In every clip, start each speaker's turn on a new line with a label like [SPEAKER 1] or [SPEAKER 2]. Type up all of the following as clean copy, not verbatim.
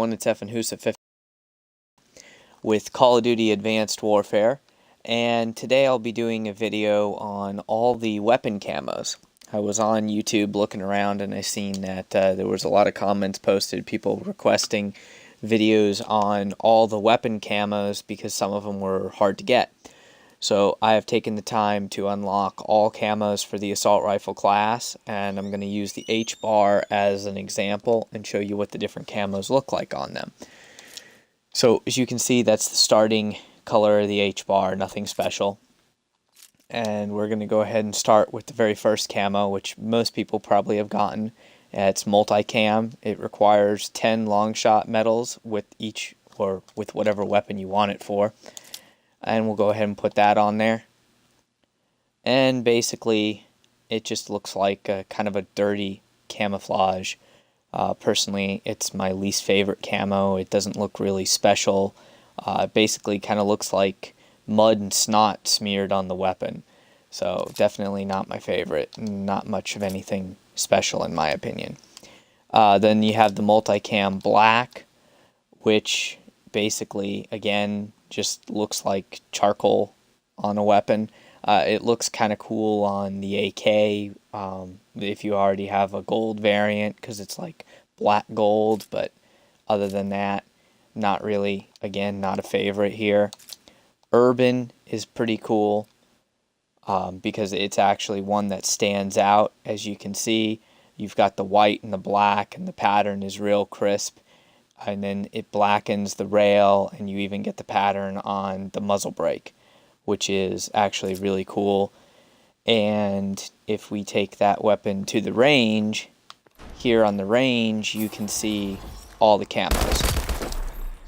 [SPEAKER 1] everyone, it's F50 with Call of Duty Advanced Warfare, and today I'll be doing a video on all the weapon camos. I was on YouTube looking around and I seen that there was a lot of comments posted, people requesting videos on all the weapon camos because some of them were hard to get. So I have taken the time to unlock all camos for the assault rifle class, and I'm going to use the H bar as an example and show you what the different camos look like on them. So as you can see, that's the starting color of the H bar, nothing special. And we're going to go ahead and start with the very first camo, which most people probably have gotten. It's multicam. It requires 10 long shot medals with each, or with whatever weapon you want it for. And we'll go ahead and put that on there. And basically it just looks like a kind of a dirty camouflage. Personally, it's my least favorite camo. It doesn't look really special. It basically kind of looks like mud and snot smeared on the weapon. So definitely not my favorite. Not much of anything special in my opinion. Then you have the multicam black, which basically, again, just looks like charcoal on a weapon. It looks kind of cool on the AK if you already have a gold variant, because it's like black gold, but other than that, not really. Again, not a favorite here. Urban is pretty cool because it's actually one that stands out. As you can see, you've got the white and the black, and the pattern is real crisp. And then it blackens the rail, and you even get the pattern on the muzzle brake, which is actually really cool. And if we take that weapon to the range, here on the range you can see all the camos.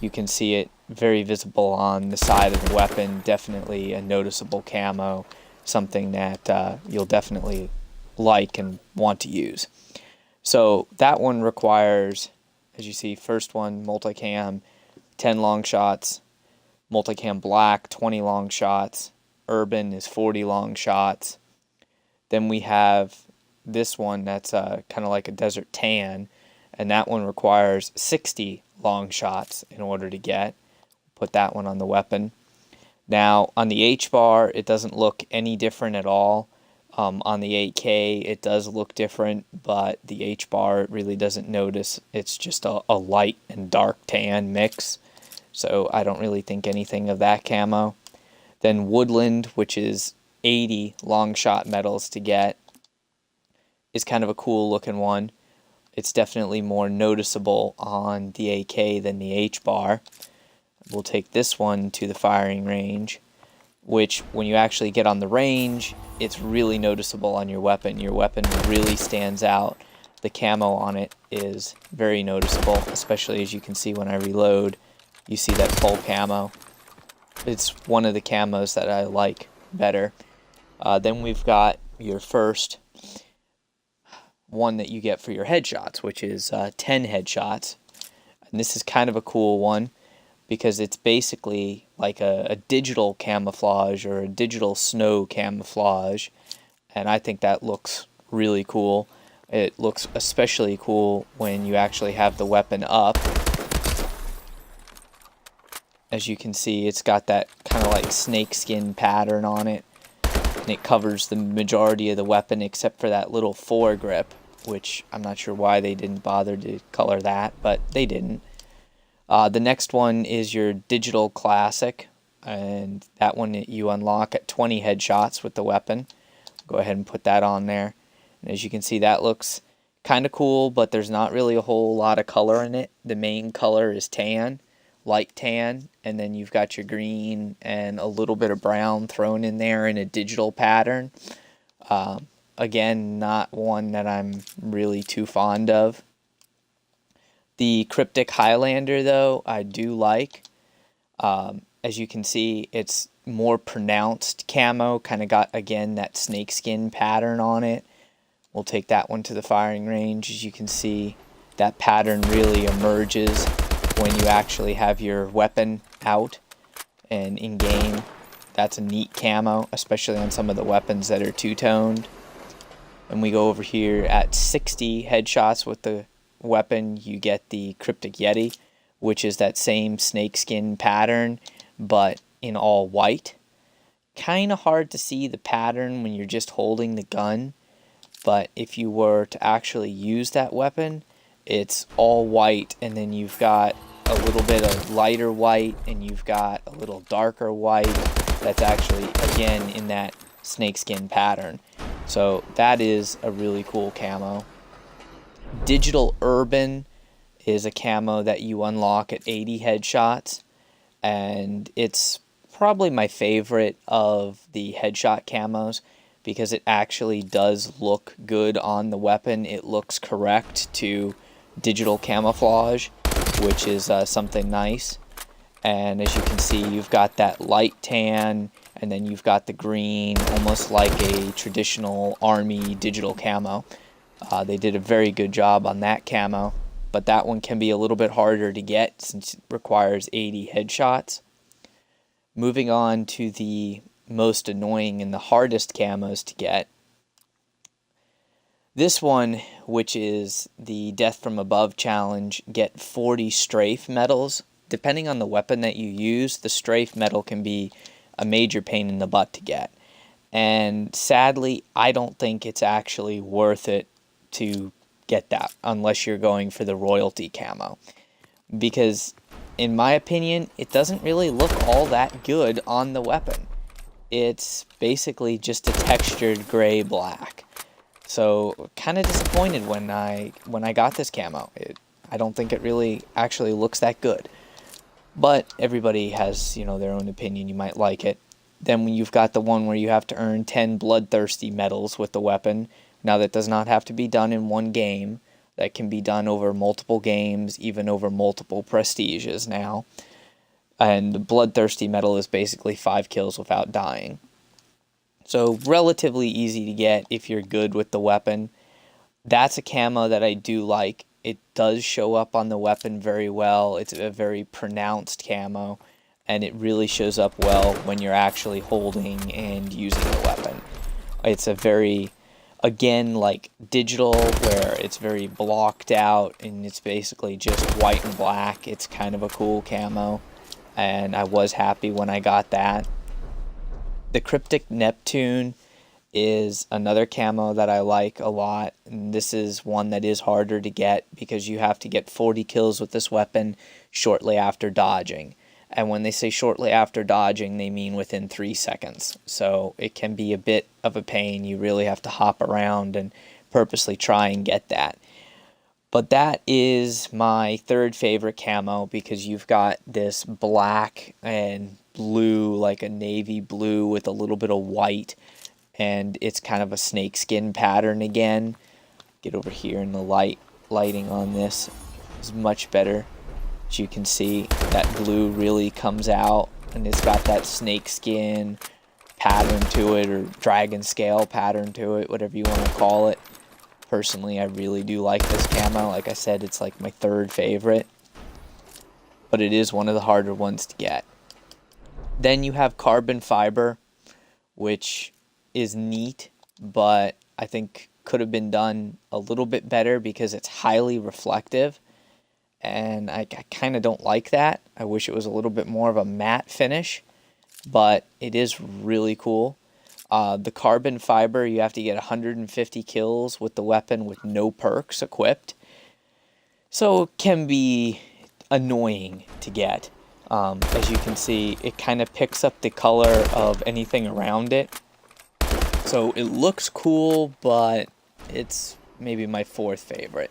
[SPEAKER 1] You can see it very visible on the side of the weapon. Definitely a noticeable camo, something that you'll definitely like and want to use. So that one requires, as you see, first one, multicam, 10 long shots. Multicam black, 20 long shots. Urban is 40 long shots. Then we have this one that's kind of like a desert tan, and that one requires 60 long shots in order to get. Put that one on the weapon. Now on the H bar, it doesn't look any different at all. On the 8K it does look different, but the H bar really doesn't notice. It's just a light and dark tan mix, so I don't really think anything of that camo. Then Woodland, which is 80 long shot medals to get, is kind of a cool looking one. It's definitely more noticeable on the AK than the H bar. We'll take this one to the firing range, which when you actually get on the range, it's really noticeable on your weapon. Your weapon really stands out. The camo on it is very noticeable, especially as you can see when I reload. You see that full camo. It's one of the camos that I like better. Then we've got your first one that you get for your headshots, which is 10 headshots. And this is kind of a cool one, because it's basically like a digital camouflage or a digital snow camouflage, and I think that looks really cool. It looks especially cool when you actually have the weapon up. As you can see, it's got that kind of like snakeskin pattern on it, and it covers the majority of the weapon except for that little foregrip, which I'm not sure why they didn't bother to color that, but they didn't. The next one is your digital classic, and that one you unlock at 20 headshots with the weapon. Go ahead and put that on there. And as you can see, that looks kind of cool, but there's not really a whole lot of color in it. The main color is tan, light tan, and then you've got your green and a little bit of brown thrown in there in a digital pattern. Again, not one that I'm really too fond of. The Cryptic Highlander, though, I do like. As you can see, it's more pronounced camo, kind of got, again, that snakeskin pattern on it. We'll take that one to the firing range. As you can see, that pattern really emerges when you actually have your weapon out and in-game. That's a neat camo, especially on some of the weapons that are two-toned. And we go over here at 60 headshots with the weapon, you get the Cryptic Yeti, which is that same snakeskin pattern, but in all white. Kind of hard to see the pattern when you're just holding the gun, but if you were to actually use that weapon, it's all white, and then you've got a little bit of lighter white, and you've got a little darker white that's actually, again, in that snakeskin pattern. So that is a really cool camo. Digital Urban is a camo that you unlock at 80 headshots, and it's probably my favorite of the headshot camos because it actually does look good on the weapon. It looks correct to digital camouflage, which is something nice. And as you can see, you've got that light tan, and then you've got the green, almost like a traditional army digital camo. They did a very good job on that camo, but that one can be a little bit harder to get since it requires 80 headshots. Moving on to the most annoying and the hardest camos to get. This one, which is the Death from Above challenge, get 40 strafe medals. Depending on the weapon that you use, the strafe medal can be a major pain in the butt to get. And sadly, I don't think it's actually worth it to get that unless you're going for the royalty camo. Because, in my opinion, it doesn't really look all that good on the weapon. It's basically just a textured gray black. So, kind of disappointed when I got this camo. I don't think it really actually looks that good. But everybody has, their own opinion. You might like it. Then when you've got the one where you have to earn 10 bloodthirsty medals with the weapon. Now that does not have to be done in one game. That can be done over multiple games, even over multiple prestiges now. And the bloodthirsty medal is basically 5 kills without dying. So relatively easy to get if you're good with the weapon. That's a camo that I do like. It does show up on the weapon very well. It's a very pronounced camo, and it really shows up well when you're actually holding and using the weapon. It's a very, again, like digital, where it's very blocked out, and it's basically just white and black. It's kind of a cool camo, and I was happy when I got that. The Cryptic Neptune is another camo that I like a lot, and this is one that is harder to get because you have to get 40 kills with this weapon shortly after dodging. And when they say shortly after dodging, they mean within 3 seconds. So it can be a bit of a pain. You really have to hop around and purposely try and get that. But that is my third favorite camo because you've got this black and blue, like a navy blue with a little bit of white. And it's kind of a snakeskin pattern again. Get over here, and the lighting on this is much better. As you can see, that blue really comes out, and it's got that snakeskin pattern to it, or dragon scale pattern to it, whatever you want to call it. Personally, I really do like this camo. Like I said, it's like my third favorite, but it is one of the harder ones to get. Then you have carbon fiber, which is neat, but I think could have been done a little bit better because it's highly reflective, and I kind of don't like that. I wish it was a little bit more of a matte finish, but it is really cool. The carbon fiber, you have to get 150 kills with the weapon with no perks equipped, so it can be annoying to get. As you can see, it kind of picks up the color of anything around it. So it looks cool, but it's maybe my fourth favorite.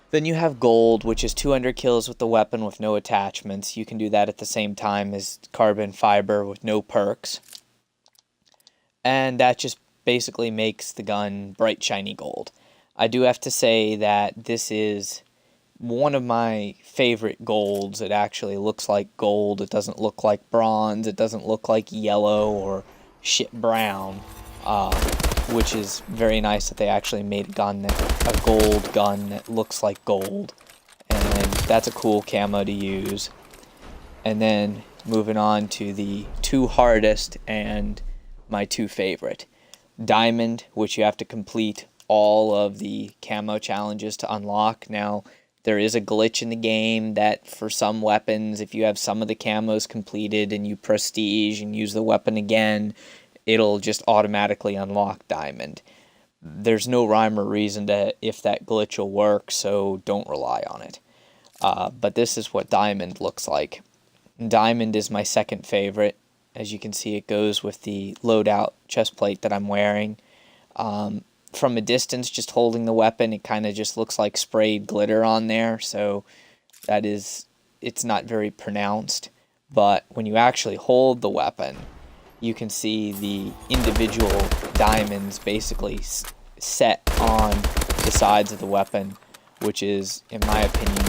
[SPEAKER 1] Then you have gold, which is 200 kills with the weapon with no attachments. You can do that at the same time as carbon fiber with no perks. And that just basically makes the gun bright, shiny gold. I do have to say that this is one of my favorite golds. It actually looks like gold. It doesn't look like bronze. It doesn't look like yellow or shit brown. Which is very nice that they actually made a gold gun that looks like gold, and that's a cool camo to use. And then moving on to the 2 hardest and my 2 favorite. Diamond, which you have to complete all of the camo challenges to unlock. Now, There is a glitch in the game that for some weapons, if you have some of the camos completed and you prestige and use the weapon again, it'll just automatically unlock diamond. There's no rhyme or reason to if that glitch will work, so don't rely on it. But this is what diamond looks like. Diamond is my second favorite. As you can see, it goes with the loadout chest plate that I'm wearing. From a distance, just holding the weapon, it kind of just looks like sprayed glitter on there, so it's not very pronounced. But when you actually hold the weapon, you can see the individual diamonds basically set on the sides of the weapon, which is, in my opinion,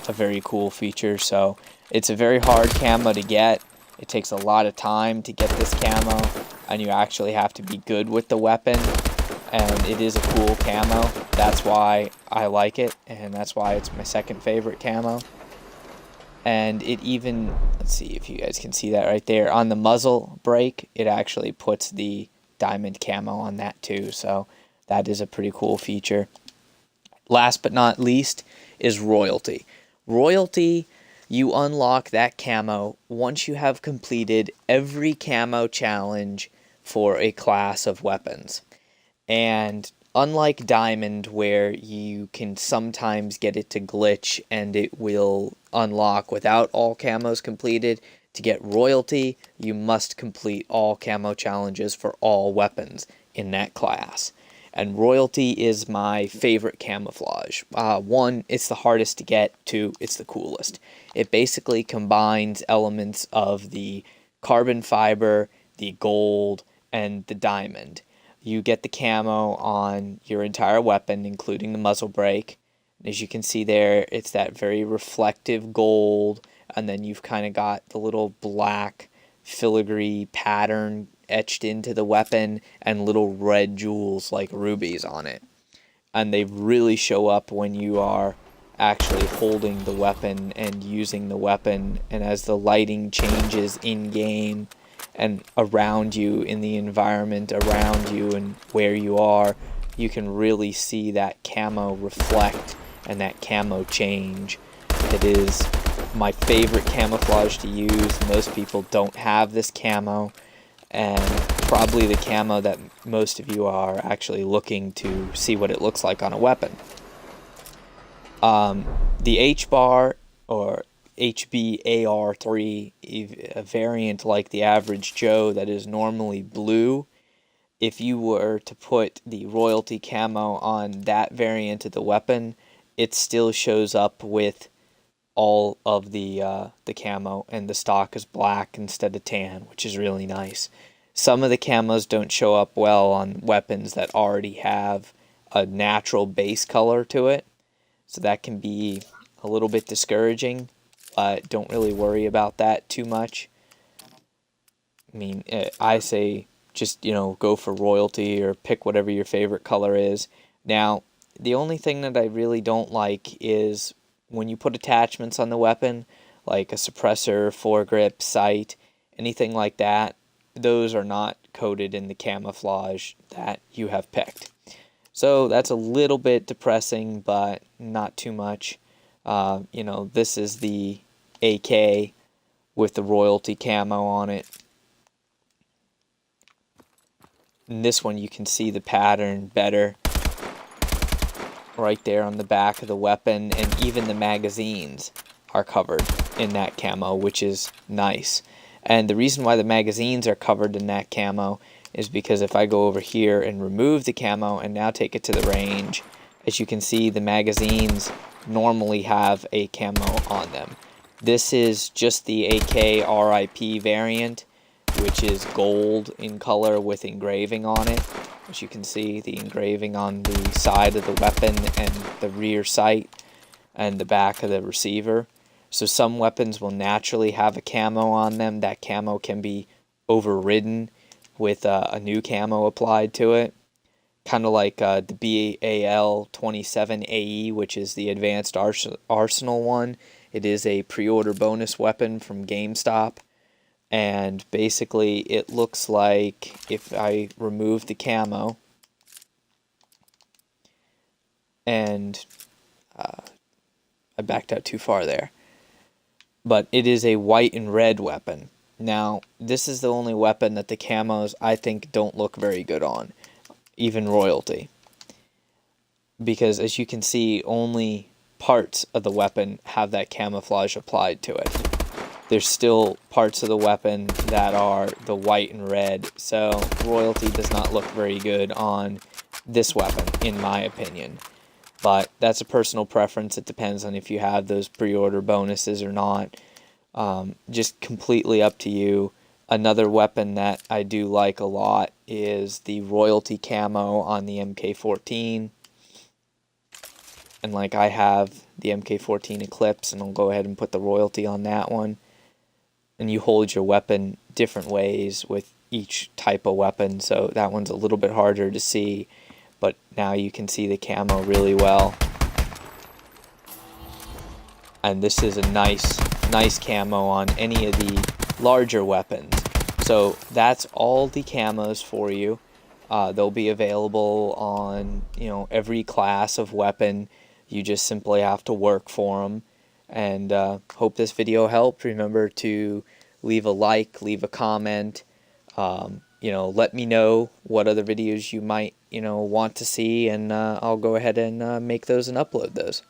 [SPEAKER 1] a very cool feature. So it's a very hard camo to get. It takes a lot of time to get this camo, and you actually have to be good with the weapon. And it is a cool camo. That's why I like it, and that's why it's my second favorite camo. And it even, let's see if you guys can see that right there, on the muzzle brake, it actually puts the diamond camo on that too, so that is a pretty cool feature. Last but not least is royalty. Royalty, you unlock that camo once you have completed every camo challenge for a class of weapons. And unlike diamond, where you can sometimes get it to glitch and it will unlock without all camos completed, to get royalty, you must complete all camo challenges for all weapons in that class. And royalty is my favorite camouflage. One, it's the hardest to get. Two, it's the coolest. It basically combines elements of the carbon fiber, the gold, and the diamond. You get the camo on your entire weapon, including the muzzle brake. And as you can see there, it's that very reflective gold, and then you've kind of got the little black filigree pattern etched into the weapon and little red jewels like rubies on it. And they really show up when you are actually holding the weapon and using the weapon, and as the lighting changes in game and around you in the environment around you and where you are, you can really see that camo reflect and that camo change. It is my favorite camouflage to use. Most people don't have this camo, and probably the camo that most of you are actually looking to see what it looks like on a weapon. The H-bar, or HBAR3, a variant like the average Joe that is normally blue, if you were to put the royalty camo on that variant of the weapon, it still shows up with all of the camo, and the stock is black instead of tan, which is really nice. Some of the camos don't show up well on weapons that already have a natural base color to it, so that can be a little bit discouraging, but don't really worry about that too much. I mean, I say just, go for royalty or pick whatever your favorite color is. Now, the only thing that I really don't like is when you put attachments on the weapon, like a suppressor, foregrip, sight, anything like that, those are not coated in the camouflage that you have picked. So that's a little bit depressing, but not too much. This is the AK with the royalty camo on it. In this one you can see the pattern better right there on the back of the weapon, and even the magazines are covered in that camo, which is nice. And the reason why the magazines are covered in that camo is because if I go over here and remove the camo and now take it to the range, as you can see, the magazines normally have a camo on them. This is just the AK RIP variant, which is gold in color with engraving on it. As you can see, the engraving on the side of the weapon and the rear sight and the back of the receiver. So some weapons will naturally have a camo on them. That camo can be overridden with a new camo applied to it. Kind of like the BAL-27AE, which is the Advanced Arsenal one. It is a pre-order bonus weapon from GameStop. And basically it looks like, if I remove the camo and I backed out too far there. But it is a white and red weapon. Now, this is the only weapon that the camos, I think, don't look very good on, even royalty. Because as you can see, only parts of the weapon have that camouflage applied to it. There's still parts of the weapon that are the white and red, so royalty does not look very good on this weapon, in my opinion. But that's a personal preference. It depends on if you have those pre-order bonuses or not. Just completely up to you. Another weapon that I do like a lot is the royalty camo on the MK14. And like I have the MK14 Eclipse, and I'll go ahead and put the royalty on that one. And you hold your weapon different ways with each type of weapon, so that one's a little bit harder to see. But now you can see the camo really well. And this is a nice camo on any of the larger weapons. So that's all the camos for you. They'll be available on, every class of weapon. You just simply have to work for them. And hope this video helped. Remember to leave a like, leave a comment. Let me know what other videos you might, want to see, and I'll go ahead and make those and upload those.